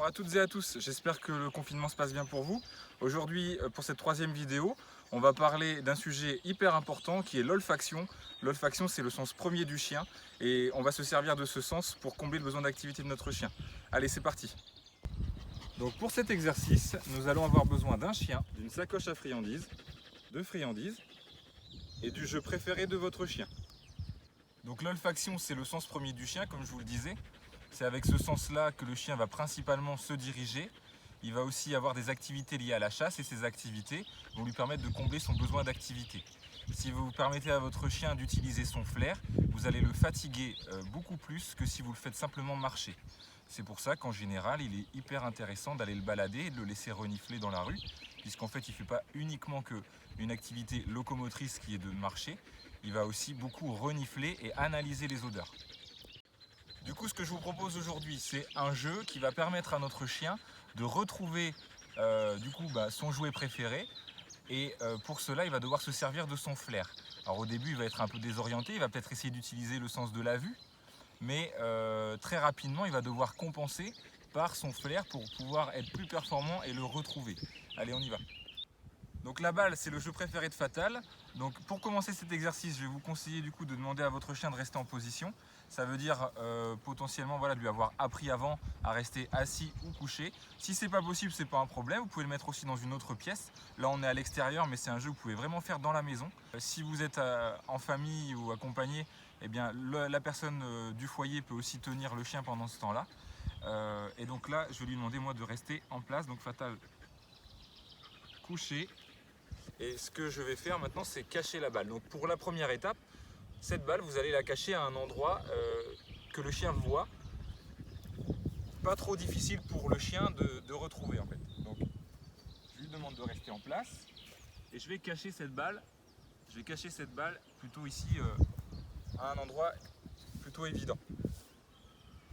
à toutes et à tous, j'espère que le confinement se passe bien pour vous. Aujourd'hui, pour cette troisième vidéo, on va parler d'un sujet hyper important qui est l'olfaction. L'olfaction, c'est le sens premier du chien et on va se servir de ce sens pour combler le besoin d'activité de notre chien. Allez, c'est parti. Donc pour cet exercice, nous allons avoir besoin d'un chien, d'une sacoche à friandises, de friandises et du jeu préféré de votre chien. Donc l'olfaction, c'est le sens premier du chien, comme je vous le disais. C'est avec ce sens-là que le chien va principalement se diriger. Il va aussi avoir des activités liées à la chasse et ces activités vont lui permettre de combler son besoin d'activité. Si vous permettez à votre chien d'utiliser son flair, vous allez le fatiguer beaucoup plus que si vous le faites simplement marcher. C'est pour ça qu'en général, il est hyper intéressant d'aller le balader et de le laisser renifler dans la rue, puisqu'en fait, il ne fait pas uniquement qu'une activité locomotrice qui est de marcher, il va aussi beaucoup renifler et analyser les odeurs. Du coup, ce que je vous propose aujourd'hui, c'est un jeu qui va permettre à notre chien de retrouver son jouet préféré. Et pour cela, il va devoir se servir de son flair. Alors au début, il va être un peu désorienté, il va peut-être essayer d'utiliser le sens de la vue. Mais très rapidement, il va devoir compenser par son flair pour pouvoir être plus performant et le retrouver. Allez, on y va. Donc la balle, c'est le jeu préféré de Fatal. Donc pour commencer cet exercice, je vais vous conseiller du coup de demander à votre chien de rester en position. Ça veut dire potentiellement de lui avoir appris avant à rester assis ou couché. Si c'est pas possible, c'est pas un problème. Vous pouvez le mettre aussi dans une autre pièce. Là, on est à l'extérieur, mais c'est un jeu que vous pouvez vraiment faire dans la maison. Si vous êtes en famille ou accompagné, eh bien la personne du foyer peut aussi tenir le chien pendant ce temps-là. Et donc là, je vais lui demander moi de rester en place. Donc Fatal couché. Et ce que je vais faire maintenant, c'est cacher la balle. Donc pour la première étape, cette balle, vous allez la cacher à un endroit que le chien voit. Pas trop difficile pour le chien de retrouver en fait. Donc je lui demande de rester en place et je vais cacher cette balle. Je vais cacher cette balle plutôt ici à un endroit plutôt évident.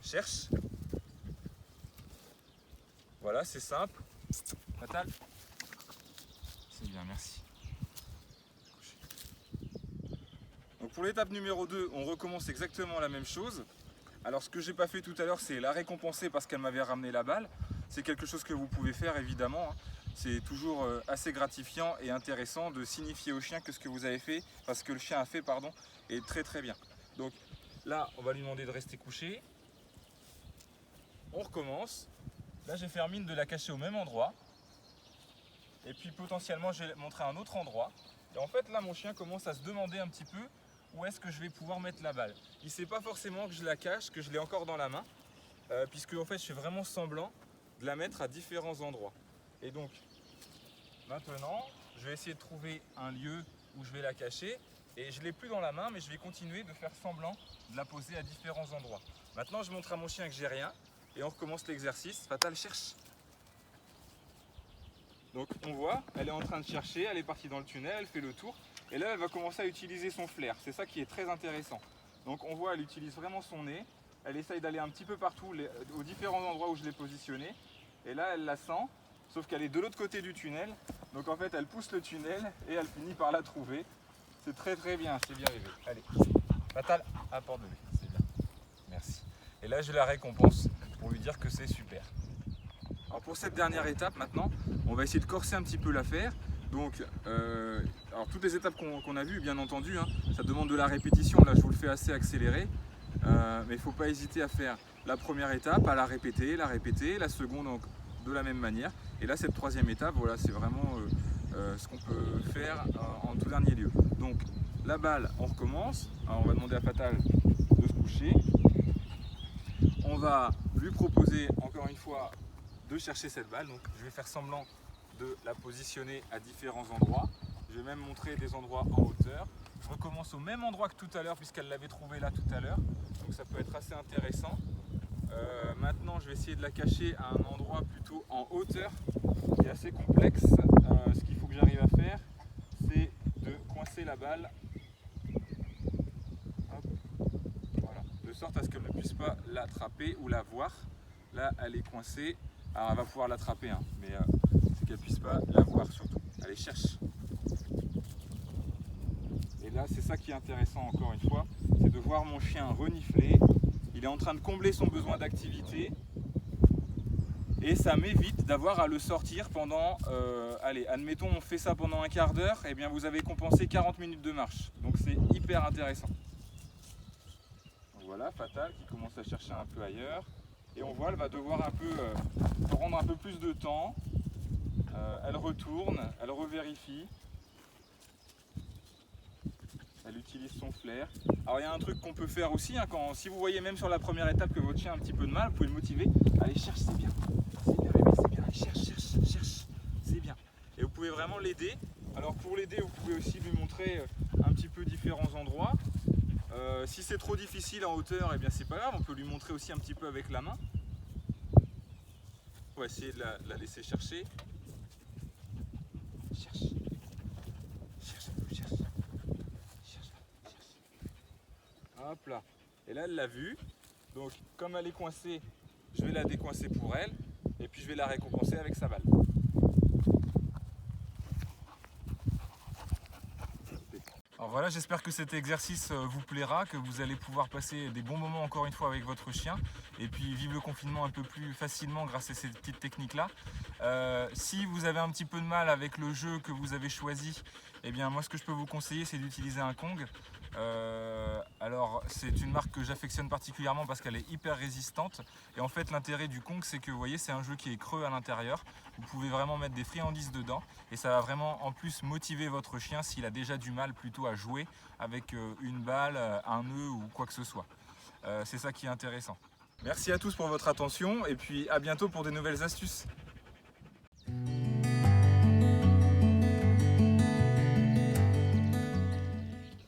Cherche. Voilà, c'est simple. Fatal. C'est bien, merci. Donc pour l'étape numéro 2, on recommence exactement la même chose. Alors ce que j'ai pas fait tout à l'heure, c'est la récompenser parce qu'elle m'avait ramené la balle. C'est quelque chose que vous pouvez faire évidemment. C'est toujours assez gratifiant et intéressant de signifier au chien que ce que vous avez fait, parce que le chien a fait, pardon, est très très bien. Donc là, on va lui demander de rester couché. On recommence. Là, j'ai fait mine de la cacher au même endroit. Et puis potentiellement, je vais montrer un autre endroit. Et en fait, là, mon chien commence à se demander un petit peu où est-ce que je vais pouvoir mettre la balle. Il ne sait pas forcément que je la cache, que je l'ai encore dans la main, puisque en fait, je fais vraiment semblant de la mettre à différents endroits. Et donc, maintenant, je vais essayer de trouver un lieu où je vais la cacher. Et je ne l'ai plus dans la main, mais je vais continuer de faire semblant de la poser à différents endroits. Maintenant, je montre à mon chien que j'ai rien. Et on recommence l'exercice. Fatal cherche. Donc on voit, elle est en train de chercher, elle est partie dans le tunnel, elle fait le tour. Et là, elle va commencer à utiliser son flair. C'est ça qui est très intéressant. Donc on voit, elle utilise vraiment son nez. Elle essaye d'aller un petit peu partout, aux différents endroits où je l'ai positionnée. Et là, elle la sent, sauf qu'elle est de l'autre côté du tunnel. Donc en fait, elle pousse le tunnel et elle finit par la trouver. C'est très très bien, c'est bien rêvé. Allez, Fatal, apporte-le, c'est bien. Merci. Et là, je la récompense pour lui dire que c'est super. Alors pour cette dernière étape maintenant, on va essayer de corser un petit peu l'affaire. Donc, alors toutes les étapes qu'on a vues, bien entendu, ça demande de la répétition. Là, je vous le fais assez accéléré, mais il ne faut pas hésiter à faire la première étape, à la répéter, la seconde donc, de la même manière. Et là, cette troisième étape, voilà, c'est vraiment ce qu'on peut faire en tout dernier lieu. Donc, la balle, on recommence. Alors, on va demander à Fatal de se coucher. On va lui proposer encore une fois de chercher cette balle. Donc je vais faire semblant de la positionner à différents endroits. Je vais même montrer des endroits en hauteur. Je recommence au même endroit que tout à l'heure puisqu'elle l'avait trouvé là tout à l'heure. Donc ça peut être assez intéressant. Maintenant je vais essayer de la cacher à un endroit plutôt en hauteur qui est assez complexe. Ce qu'il faut que j'arrive à faire, c'est de coincer la balle. Hop. Voilà. De sorte à ce qu'elle ne puisse pas l'attraper ou la voir. Là elle est coincée. Alors elle va pouvoir l'attraper, mais c'est qu'elle ne puisse pas la voir surtout. Allez, cherche. Et là, c'est ça qui est intéressant encore une fois, c'est de voir mon chien renifler. Il est en train de combler son besoin d'activité. Et ça m'évite d'avoir à le sortir pendant, allez, admettons on fait ça pendant un quart d'heure, et bien vous avez compensé 40 minutes de marche. Donc c'est hyper intéressant. Donc voilà, Fatal qui commence à chercher un peu ailleurs. Et on voit, elle va devoir un peu prendre un peu plus de temps. Elle retourne, elle revérifie. Elle utilise son flair. Alors il y a un truc qu'on peut faire aussi, hein, si vous voyez même sur la première étape que votre chien a un petit peu de mal, vous pouvez le motiver. Allez, cherche, c'est bien. C'est bien bébé, c'est bien. Allez, cherche. C'est bien. Et vous pouvez vraiment l'aider. Alors pour l'aider, vous pouvez aussi lui montrer un petit peu différents endroits. Si c'est trop difficile en hauteur, eh bien c'est pas grave, on peut lui montrer aussi un petit peu avec la main. On va essayer de la laisser chercher. Cherche. Hop là. Et là, elle l'a vue. Donc, comme elle est coincée, je vais la décoincer pour elle. Et puis, je vais la récompenser avec sa balle. Alors voilà, j'espère que cet exercice vous plaira, que vous allez pouvoir passer des bons moments encore une fois avec votre chien et puis vivre le confinement un peu plus facilement grâce à ces petites techniques-là. Si vous avez un petit peu de mal avec le jeu que vous avez choisi, eh bien moi ce que je peux vous conseiller c'est d'utiliser un Kong. Alors c'est une marque que j'affectionne particulièrement parce qu'elle est hyper résistante et en fait l'intérêt du Kong c'est que vous voyez c'est un jeu qui est creux à l'intérieur, vous pouvez vraiment mettre des friandises dedans et ça va vraiment en plus motiver votre chien s'il a déjà du mal plutôt à jouer avec une balle, un nœud ou quoi que ce soit. C'est ça qui est intéressant. Merci à tous pour votre attention et puis à bientôt pour des nouvelles astuces.